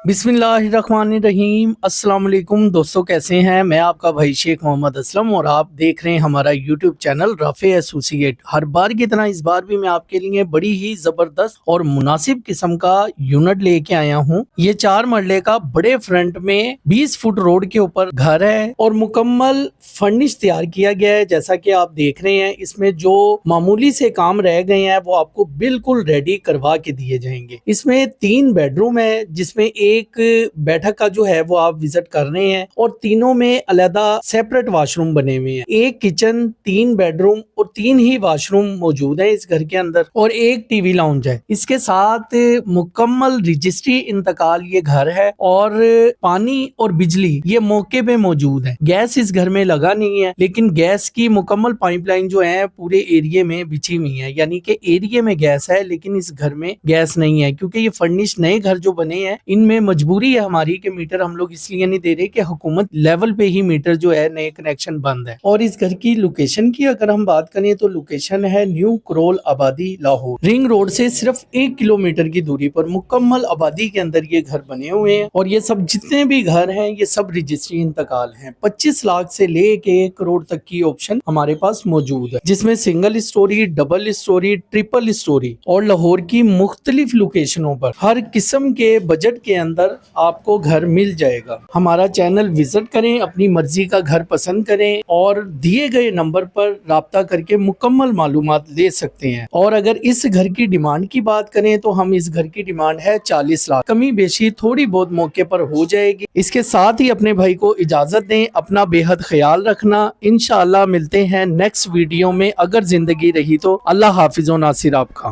बिस्मिल्लाहिर्रहमानिर्रहीम। अस्सलाम वालेकुम दोस्तों, कैसे हैं? मैं आपका भाई शेख मोहम्मद असलम और आप देख रहे हैं हमारा यूट्यूब चैनल रफ़े एसोसिएट। हर बार की तरह इस बार भी मैं आपके लिए बड़ी ही ज़बरदस्त और मुनासिब किस्म का यूनिट लेके आया हूँ। ये 4 मरले का बड़े फ्रंट में 20 फुट रोड के ऊपर घर है और मुकम्मल फर्निश तैयार किया गया है। जैसा कि आप देख रहे हैं, इसमें जो मामूली से काम रह गए हैं वो आपको बिल्कुल रेडी करवा के दिए जाएंगे। इसमें 3 बेडरूम है, जिसमें एक बैठक का जो है वो आप विजिट कर रहे हैं और तीनों में अलग सेपरेट वॉशरूम बने हुए हैं। एक किचन, 3 बेडरूम और 3 ही वॉशरूम मौजूद है इस घर के अंदर और एक टीवी लाउंज है। इसके साथ मुकम्मल रजिस्ट्री इंतकाल ये घर है और पानी और बिजली ये मौके पे मौजूद है। गैस इस घर में लगा नहीं है, लेकिन गैस की मुकम्मल पाइपलाइन जो है पूरे एरिया में बिछी हुई है, यानी कि एरिया में गैस है लेकिन इस घर में गैस नहीं है, क्योंकि ये फर्निश नए घर जो बने हैं इनमें मजबूरी है हमारी कि मीटर हम लोग इसलिए नहीं दे रहे कि हुकूमत लेवल पे ही मीटर जो है नए कनेक्शन बंद है। और इस घर की लोकेशन की अगर हम बात करें तो लोकेशन है न्यू करोल आबादी लाहौर। रिंग रोड से सिर्फ 1 किलोमीटर की दूरी पर मुकम्मल आबादी के अंदर ये घर बने हुए हैं और ये सब जितने भी घर हैं ये सब रजिस्ट्री इंतकाल हैं। 25 लाख से लेके 1 करोड़ तक की ऑप्शन हमारे पास मौजूद है, जिसमें single storey, double storey, triple storey और लाहौर की मुख्तलिफ लोकेशनों पर हर किस्म के बजट के अंदर आपको घर मिल जाएगा। हमारा चैनल विजिट करें, अपनी मर्जी का घर पसंद करें और दिए गए नंबर पर राब्ता करके मुकम्मल मालूमात ले सकते हैं। और अगर इस घर की डिमांड की बात करें तो हम इस घर की डिमांड है 40 लाख। कमी बेशी थोड़ी बहुत मौके पर हो जाएगी। इसके साथ ही अपने भाई को इजाजत दें, अपना बेहद ख्याल रखना। इंशाअल्लाह मिलते हैं नेक्स्ट वीडियो में, अगर जिंदगी रही तो। अल्लाह हाफिज़ व नासिर आपका।